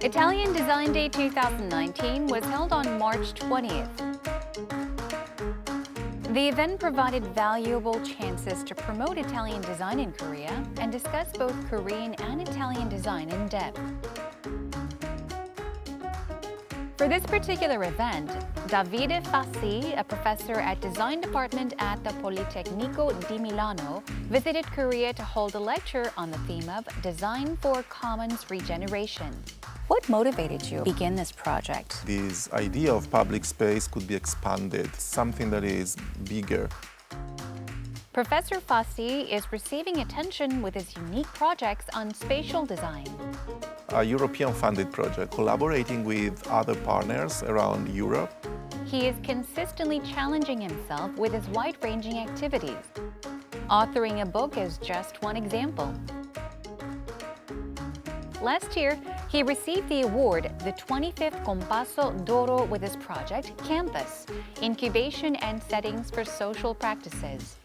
Italian Design Day 2019 was held on March 20th. The event provided valuable chances to promote Italian design in Korea and discuss both Korean and Italian design in depth. For this particular event, Davide Fassi, a professor at Design Department at the Politecnico di Milano, visited Korea to hold a lecture on the theme of Design for Commons Regeneration. What motivated you to begin this project? This idea of public space could be expanded, something that is bigger. Professor Fassi is receiving attention with his unique projects on spatial design. A European-funded project, collaborating with other partners around Europe. He is consistently challenging himself with his wide-ranging activities. Authoring a book is just one example. Last year, he received the award, the 25th Compasso d'Oro, with his project, Campus, Incubation and Settings for Social Practices.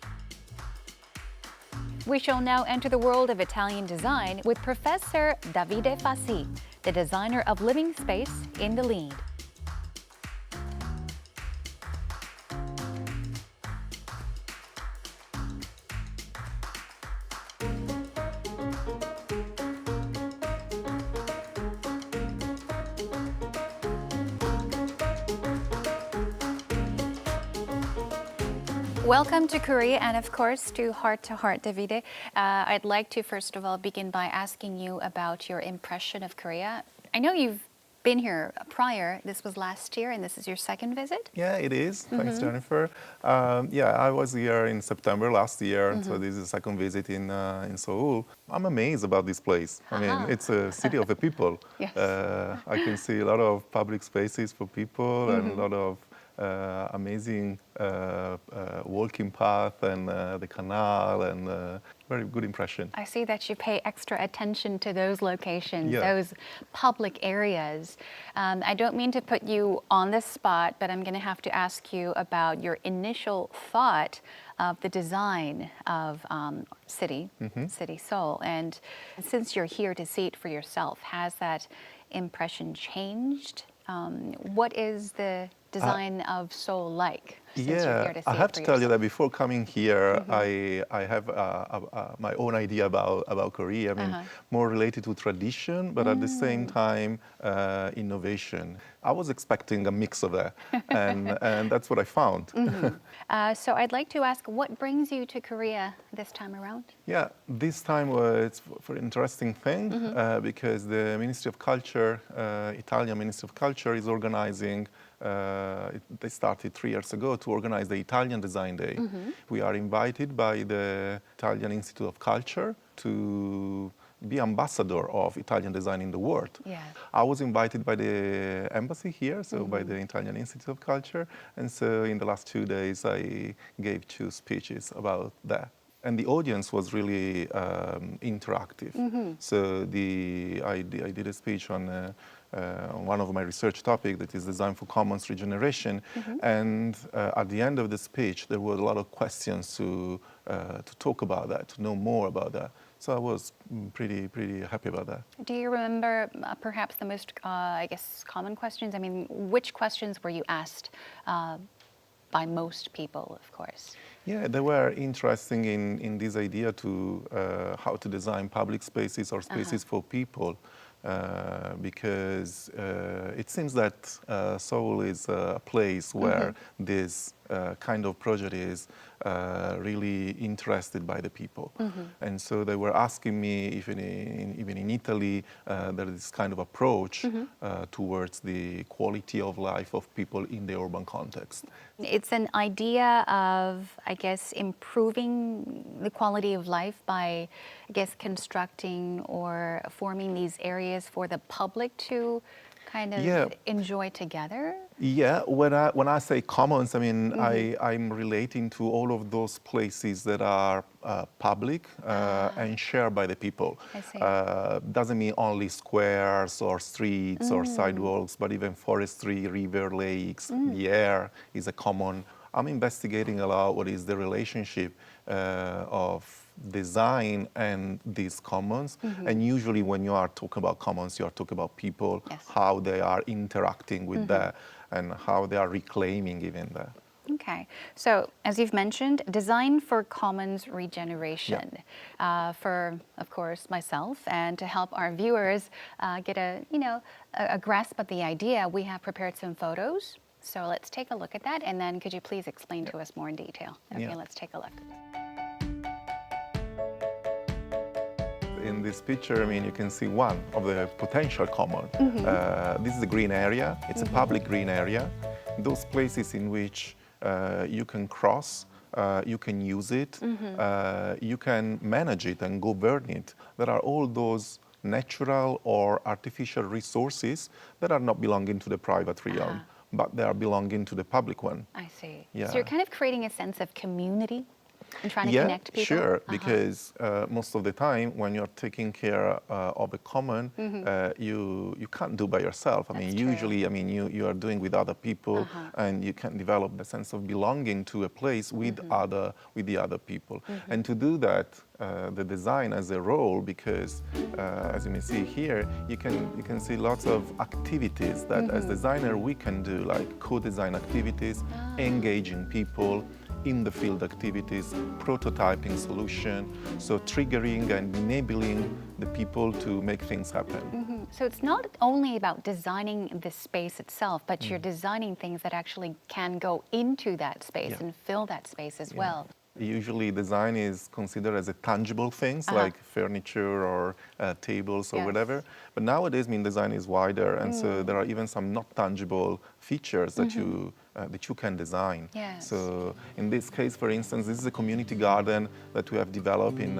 We shall now enter the world of Italian design with Professor Davide Fassi, the designer of living space, in the lead. Welcome to Korea and, of course, to Heart, Davide. I'd like to, first of all, begin by asking you about your impression of Korea. I know you've been here prior. This was last year, and this is your second visit? Yeah, it is. Thanks, Jennifer. I was here in September last year, so this is the second visit in Seoul. I'm amazed about this place. I mean, it's a city of the people. Yes. I can see a lot of public spaces for people and a lot of amazing walking path and the canal and very good impression. I see that you pay extra attention to those locations, Yeah. those public areas. I don't mean to put you on the spot, but I'm going to have to ask you about your initial thought of the design of city Seoul. And since you're here to see it for yourself, has that impression changed? What is the design of Seoul like? Since you're here to see I have it for to tell you that yourself? before coming here, I have my own idea about Korea. I mean, more related to tradition, but at the same time, innovation. I was expecting a mix of that, and that's what I found. So I'd like to ask, what brings you to Korea this time around? Yeah, this time was for interesting thing because the Ministry of Culture, Italian Ministry of Culture, is organizing. They started 3 years ago to organize the Italian Design Day. We are invited by the Italian Institute of Culture to be ambassador of Italian design in the world. Yeah. I was invited by the embassy here, so by the Italian Institute of Culture, and so in the last 2 days I gave 2 speeches about that. And the audience was really interactive. So I did a speech on one of my research topics, that is design for Commons Regeneration. And at the end of the speech, there were a lot of questions to talk about that, to know more about that. So I was pretty happy about that. Do you remember perhaps the most, common questions? I mean, which questions were you asked by most people, of course? Yeah, they were interesting in this idea to how to design public spaces or spaces for people. Because it seems that Seoul is a place where this kind of project is really interested by the people. And so they were asking me if even in Italy there is this kind of approach towards the quality of life of people in the urban context. It's an idea of, I guess, improving the quality of life by, I guess, constructing or forming these areas for the public to kind of enjoy together? Yeah, when I say commons, I mean I'm relating to all of those places that are public and shared by the people. I see. Doesn't mean only squares or streets or sidewalks, but even forestry, river, lakes, the air is a common. I'm investigating a lot what is the relationship of design and these commons. And usually when you are talking about commons, you are talking about people, Yes. how they are interacting with that, and how they are reclaiming even that. Okay, so as you've mentioned, design for Commons Regeneration. For, of course, myself, and to help our viewers get a grasp of the idea, we have prepared some photos. So let's take a look at that, and then could you please explain to us more in detail? Okay, Yeah. let's take a look. In this picture, I mean, you can see one of the potential common. This is a green area. It's a public green area. Those places in which you can cross, you can use it, you can manage it and govern it. There are all those natural or artificial resources that are not belonging to the private realm, but they are belonging to the public one. I see. Yeah. So you're kind of creating a sense of community and trying to connect people? Sure, because most of the time when you're taking care of a common, you can't do by yourself. I mean, That's true. usually, I mean, you are doing with other people, and you can develop the sense of belonging to a place with the other people. And to do that, the design as a role, because as you may see here, you can see lots of activities that as designer we can do, like co-design activities, engaging people in the field activities, prototyping solution, so triggering and enabling the people to make things happen. So it's not only about designing the space itself, but you're designing things that actually can go into that space and fill that space as well. Usually design is considered as a tangible things like furniture or tables or Yes. whatever. But nowadays, I mean, design is wider, and so there are even some not tangible features that you can design. Yes. So in this case, for instance, this is a community garden that we have developed in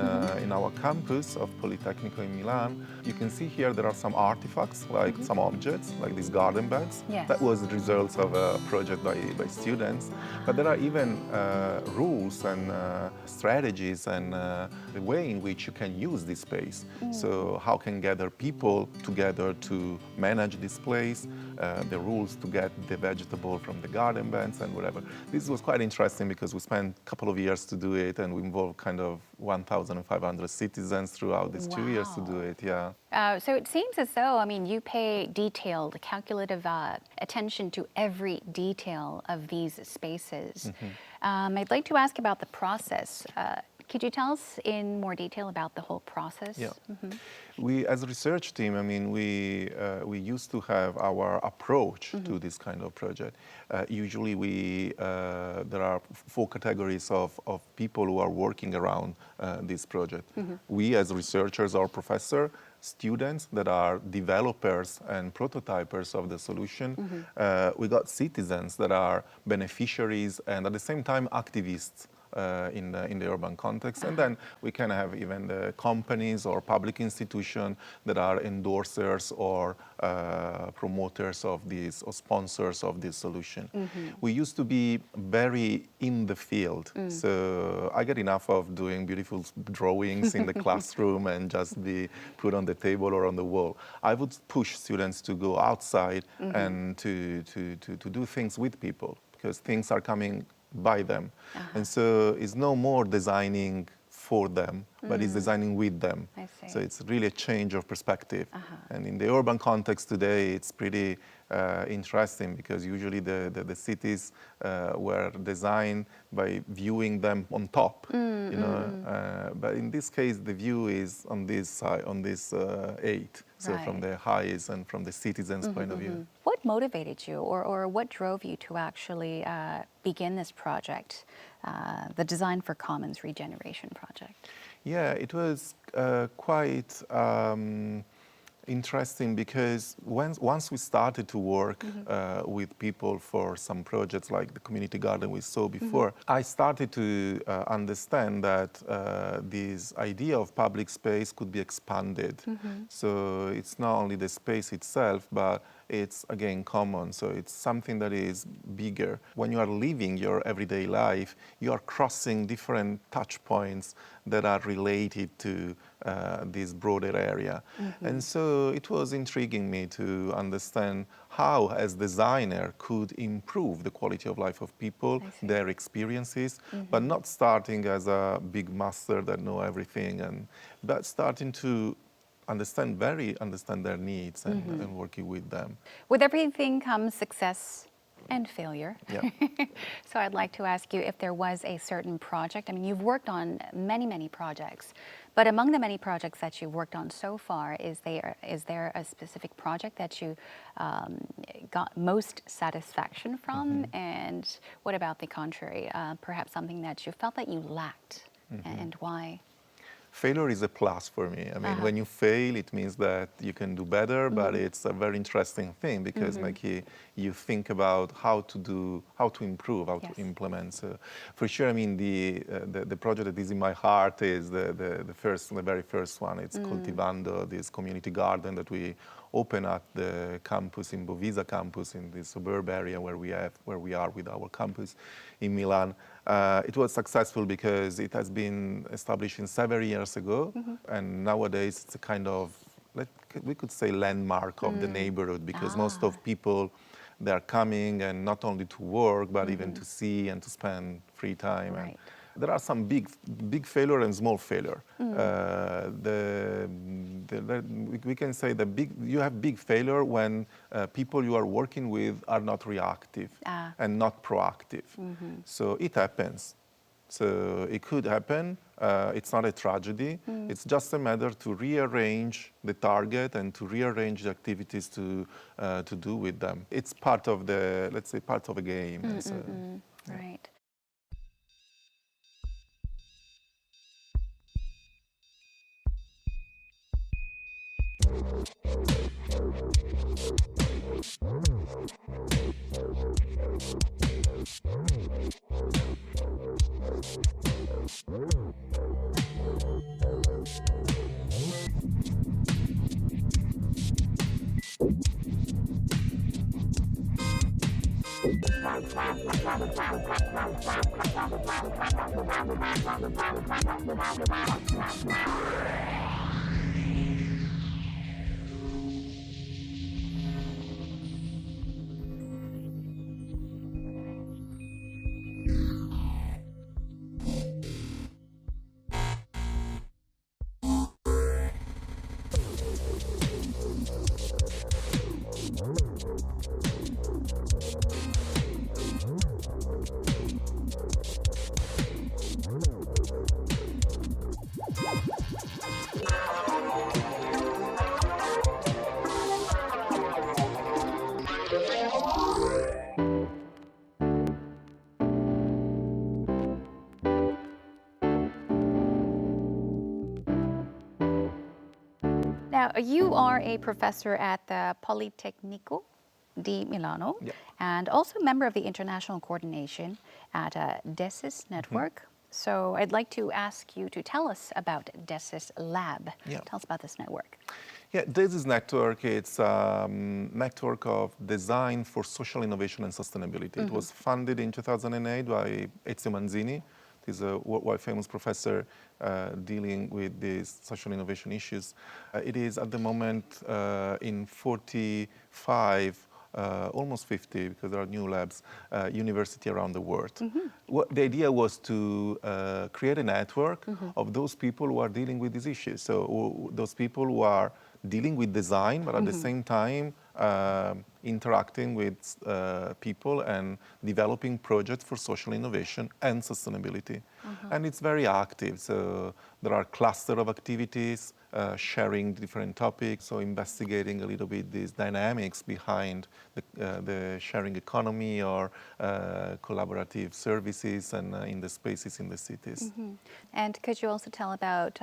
our campus of Politecnico in Milan. You can see here there are some artifacts, like some objects, like these garden bags. Yes. That was the results of a project by students. But there are even rules and strategies and the way in which you can use this space. So how can gather people together to manage this place, the rules to get the vegetable from the garden beds and whatever. This was quite interesting because we spent a couple of years to do it, and we involved kind of 1,500 citizens throughout these 2 years to do it, So it seems as though, I mean, you pay detailed, calculative attention to every detail of these spaces. I'd like to ask about the process. Could you tell us in more detail about the whole process? Yeah. We, as a research team, I mean, we used to have our approach to this kind of project. Usually, there are 4 categories of people who are working around this project. We, as researchers or professors, students that are developers and prototypers of the solution. We got citizens that are beneficiaries and at the same time activists in the urban context. And then we can have even the companies or public institutions that are endorsers or promoters of this or sponsors of this solution. We used to be very in the field. So I get enough of doing beautiful drawings in the classroom and just be put on the table or on the wall. I would push students to go outside and to do things with people, because things are coming by them. And so it's no more designing for them, but it's designing with them. I see. So it's really a change of perspective. And in the urban context today, it's pretty interesting, because usually the cities were designed by viewing them on top, you know. But in this case, the view is on this side, on this 8. So from the highs and from the citizens' point of view. What motivated you, or what drove you to actually begin this project, the Design for Commons Regeneration project? Yeah, it was quite interesting, because once we started to work with people for some projects like the community garden we saw before, I started to understand that this idea of public space could be expanded. So it's not only the space itself, but it's again common. So it's something that is bigger. When you are living your everyday life, you are crossing different touch points that are related to this broader area. And so it was intriguing me to understand how, as designer, could improve the quality of life of people, their experiences, but not starting as a big master that know everything, but starting to understand their needs and working with them. With everything comes success and failure. Yeah. So I'd like to ask you if there was a certain project. I mean, you've worked on many, many projects, but among the many projects that you've worked on so far, is there a specific project that you got most satisfaction from? And what about the contrary? Perhaps something that you felt that you lacked, and why? Failure is a plus for me. I mean, when you fail, it means that you can do better, but it's a very interesting thing because like you think about how to improve, how to implement. So for sure, I mean, the project that is in my heart is the very first one. It's Coltivando, this community garden that we open at the campus in Bovisa campus in the suburb area where we are with our campus in Milan. It was successful because it has been established in several years ago, and nowadays it's a kind of, we could say, landmark of the neighborhood because most of people, they are coming and not only to work but even to see and to spend free time. Right. And there are some big failure and small failure. We can say you have big failure when people you are working with are not reactive and not proactive. So it happens. So it could happen. It's not a tragedy. It's just a matter to rearrange the target and to rearrange the activities to do with them. It's part of the, let's say, part of a game. So, yeah. Right. Now, you are a professor at the Politecnico di Milano and also a member of the international coordination at DESIS network. So I'd like to ask you to tell us about DESIS Lab. Tell us about this network. Yeah, DESIS network, it's a network of design for social innovation and sustainability. It was funded in 2008 by Ezio Manzini. He's a worldwide famous professor dealing with these social innovation issues. It is at the moment in 45, almost 50, because there are new labs, university around the world. The idea was to create a network of those people who are dealing with these issues. So those people who are dealing with design, but at the same time interacting with people and developing projects for social innovation and sustainability. And it's very active, so there are clusters of activities, sharing different topics, so investigating a little bit these dynamics behind the sharing economy or collaborative services and in the spaces in the cities. And could you also tell about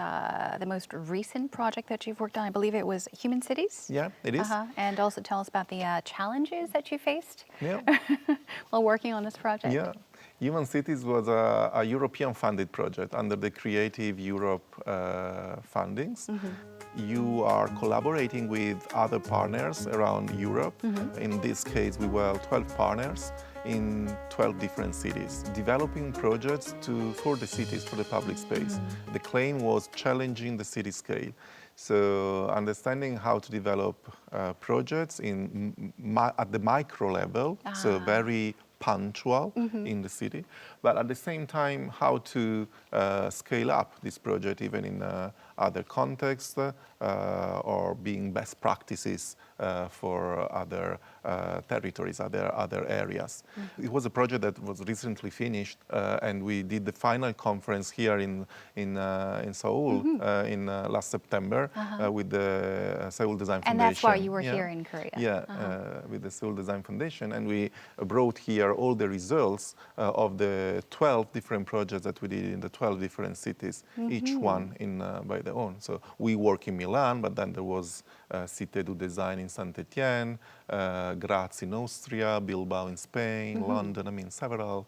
the most recent project that you've worked on? I believe it was Human Cities? Yeah, it is. And also tell us about the challenges that you faced while working on this project. Yeah. Human Cities was a European funded project under the Creative Europe fundings. you are collaborating with other partners around Europe. In this case, we were 12 partners in 12 different cities, developing projects for the cities, for the public space. The claim was challenging the city scale. So understanding how to develop projects at the micro level, so very punctual in the city, but at the same time how to scale up this project even in other contexts or being best practices for other territories, other areas. It was a project that was recently finished, and we did the final conference here in Seoul in last September with the Seoul Design Foundation. And that's why you were here in Korea. Yeah, with the Seoul Design Foundation, and we brought here all the results of the 12 different projects that we did in the 12 different cities, each one by their own. So we work in Milan, but then there was Cité du Design in Saint-Étienne, Graz in Austria, Bilbao in Spain, London, I mean several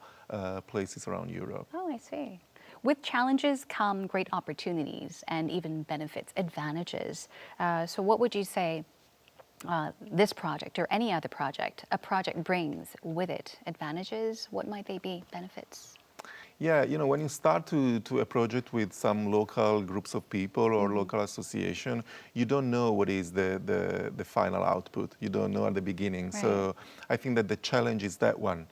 places around Europe. Oh, I see. With challenges come great opportunities and even benefits, advantages. So what would you say this project or any other project, a project brings with it? Advantages, what might they be, benefits? Yeah, you know, when you start to a project with some local groups of people or local association, you don't know what is the final output. You don't know at the beginning. Right. So I think that the challenge is that one.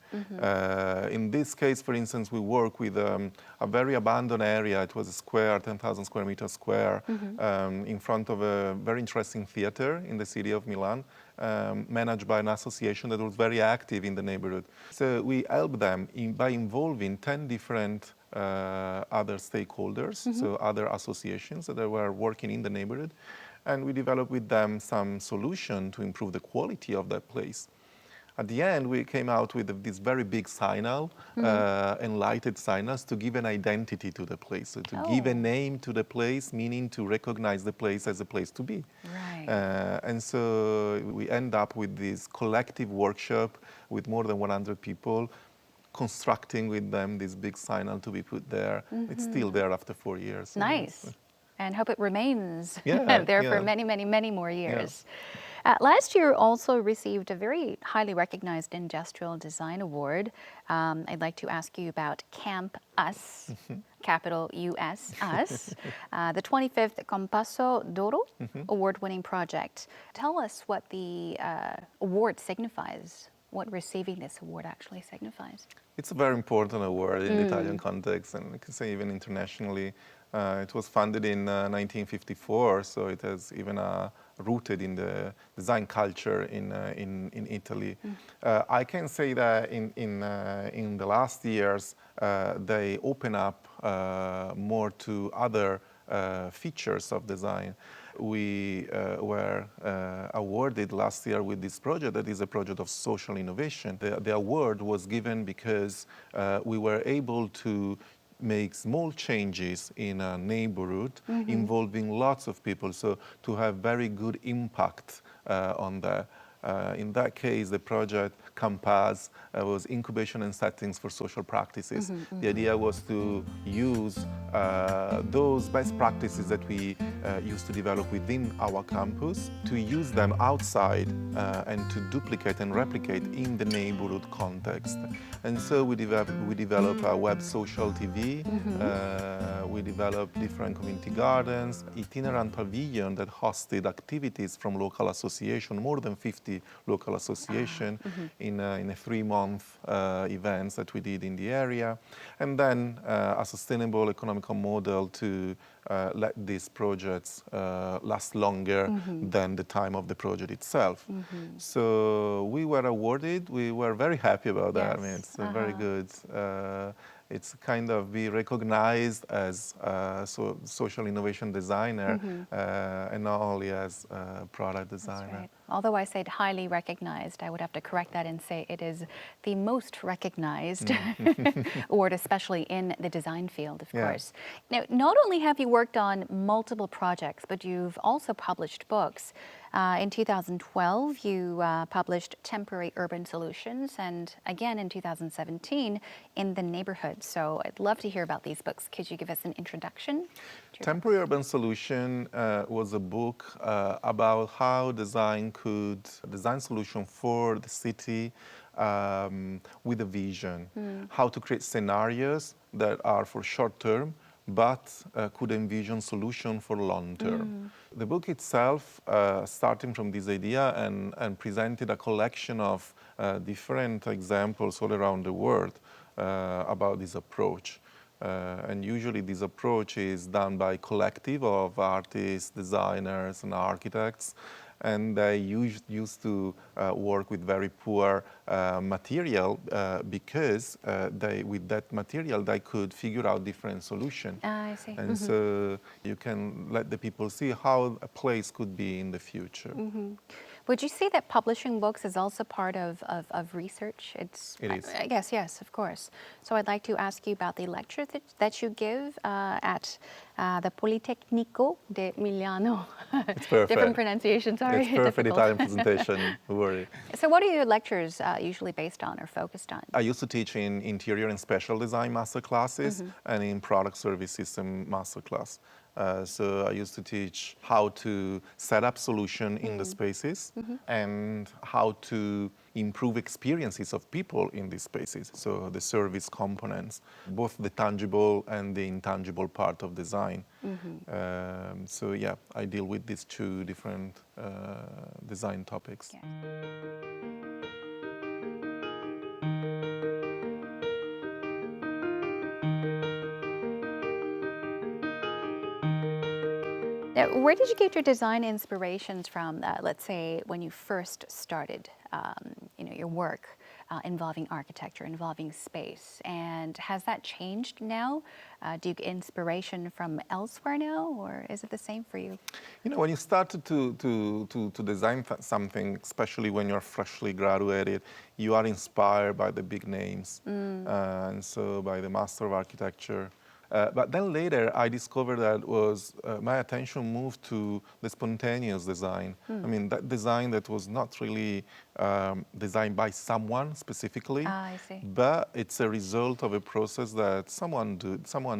In this case, for instance, we work with a very abandoned area. It was a square, 10,000 square meters square, in front of a very interesting theater in the city of Milan. Managed by an association that was very active in the neighborhood. So we helped them by involving 10 different other stakeholders, so other associations that were working in the neighborhood, and we developed with them some solution to improve the quality of that place. At the end, we came out with this very big signal, enlightened signals, to give an identity to the place, so to give a name to the place, meaning to recognize the place as a place to be. Right. And so we end up with this collective workshop with more than 100 people, constructing with them this big signal to be put there. It's still there after 4 years. Nice. And hope it remains Yeah, there for yeah. many, many, many more years. Last year also received a very highly recognized Industrial Design Award. I'd like to ask you about Camp Us, capital US, Us, the 25th Compasso d'Oro award-winning project. Tell us what the award signifies, what receiving this award actually signifies. It's a very important award in the Italian context, and I can say even internationally. It was founded in 1954, so it has even rooted in the design culture in Italy. I can say that in the last years, they open up more to other features of design. We were awarded last year with this project that is a project of social innovation. The award was given because we were able to make small changes in a neighborhood involving lots of people, so to have very good impact on that. In that case, the project Compass was incubation and settings for social practices. The idea was to use those best practices that we used to develop within our campus, to use them outside and to duplicate and replicate in the neighborhood context. And so we developed a web social TV, we developed different community gardens, itinerant pavilion that hosted activities from local association, more than 50 local association in a 3-month events that we did in the area, and then a sustainable economical model to let these projects last longer than the time of the project itself. So we were awarded. We were very happy about that. I mean, it's very good. It's kind of be recognized as a social innovation designer and not only as a product designer. That's right. Although I said highly recognized, I would have to correct that and say it is the most recognized award, especially in the design field, of course. Now, not only have you worked on multiple projects, but you've also published books. In 2012, you published Temporary Urban Solutions, and again in 2017, In the Neighborhood. So I'd love to hear about these books. Could you give us an introduction? Temporary Urban Solution was a book about how design solution for the city with a vision, how to create scenarios that are for short term, but could envision solution for long term. The book itself, starting from this idea and presented a collection of different examples all around the world about this approach. And usually this approach is done by collective of artists, designers, and architects. And they used to work with very poor material because with that material they could figure out different solutions. I see. And so you can let the people see how a place could be in the future. Would you say that publishing books is also part of research? It is. I guess, yes, of course. So I'd like to ask you about the lecture that you give at the Politecnico di Milano. It's perfect. Different pronunciation, sorry. It's perfect Difficult. Italian presentation, don't worry. So what are your lectures usually based on or focused on? I used to teach in interior and spatial design master classes and in product service system master class. So I used to teach how to set up solution in the spaces and how to improve experiences of people in these spaces. So the service components, both the tangible and the intangible part of design. So yeah, I deal with these two different design topics. Yeah. Now, where did you get your design inspirations from? Let's say when you first started, your work involving architecture, involving space, and has that changed now? Do you get inspiration from elsewhere now, or is it the same for you? You know, when you started to design something, especially when you're freshly graduated, you are inspired by the big names, and so by the master of architecture. But then later, I discovered that my attention moved to the spontaneous design. I mean, that design that was not really designed by someone specifically, I see. but it's a result of a process that someone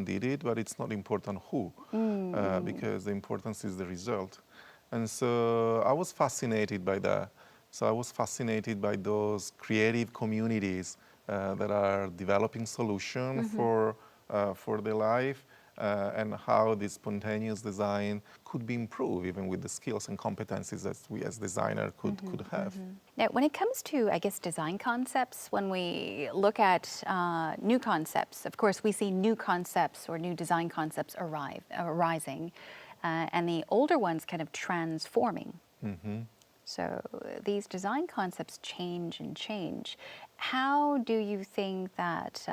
did it, but it's not important who, because the importance is the result. And so I was fascinated by that. So I was fascinated by those creative communities that are developing solutions for their life and how this spontaneous design could be improved even with the skills and competencies that we as designers could have. Now, when it comes to, I guess, design concepts, when we look at new concepts, of course, we see new concepts or new design concepts arising, and the older ones kind of transforming. So these design concepts change and change. How do you think that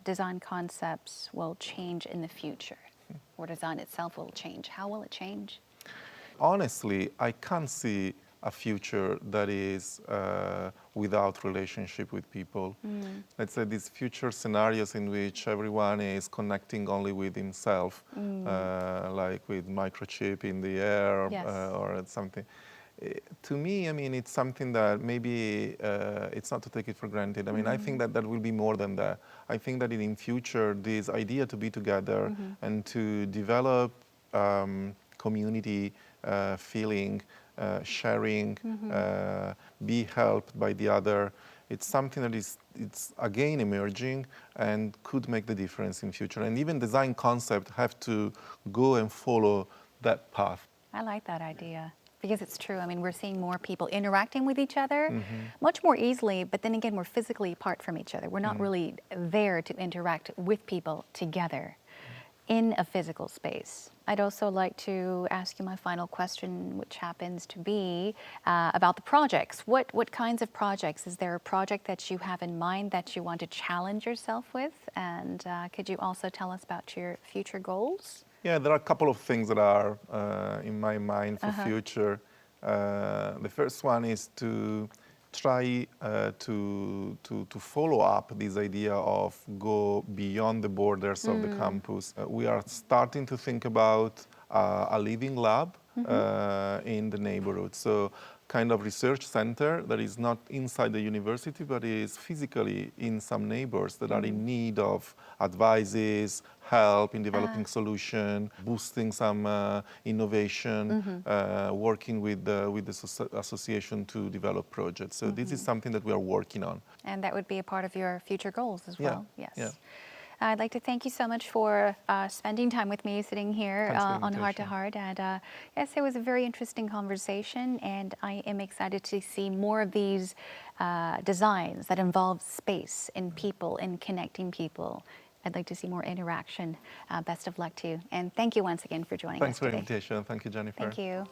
design concepts will change in the future? Or design itself will change? How will it change? Honestly, I can't see a future that is without relationship with people. Let's say these future scenarios in which everyone is connecting only with himself, like with microchip in the air or something. To me, I mean, it's something that maybe it's not to take it for granted. I mean, I think that will be more than that. I think that in future, this idea to be together and to develop community feeling, sharing, be helped by the other, it's something that it's again emerging and could make the difference in future. And even design concepts have to go and follow that path. I like that idea. Because it's true. I mean, we're seeing more people interacting with each other much more easily, but then again, we're physically apart from each other. We're not really there to interact with people together in a physical space. I'd also like to ask you my final question, which happens to be about the projects. What kinds of projects? Is there a project that you have in mind that you want to challenge yourself with? And could you also tell us about your future goals? Yeah, there are a couple of things that are in my mind for future. The first one is to try to follow up this idea of go beyond the borders of the campus. We are starting to think about a living lab in the neighborhood. So kind of research center that is not inside the university, but is physically in some neighbors that are in need of advices, help in developing solution, boosting some innovation, working with the association to develop projects. So this is something that we are working on. And that would be a part of your future goals as well. Yeah, Yes. yeah. I'd like to thank you so much for spending time with me, sitting here Thanks for the on Heart to invitation. Heart. And yes, it was a very interesting conversation, and I am excited to see more of these designs that involve space and people and connecting people. I'd like to see more interaction. Best of luck to you. And thank you once again for joining Thanks us for the today. invitation. Thank you, Jennifer. Thank you.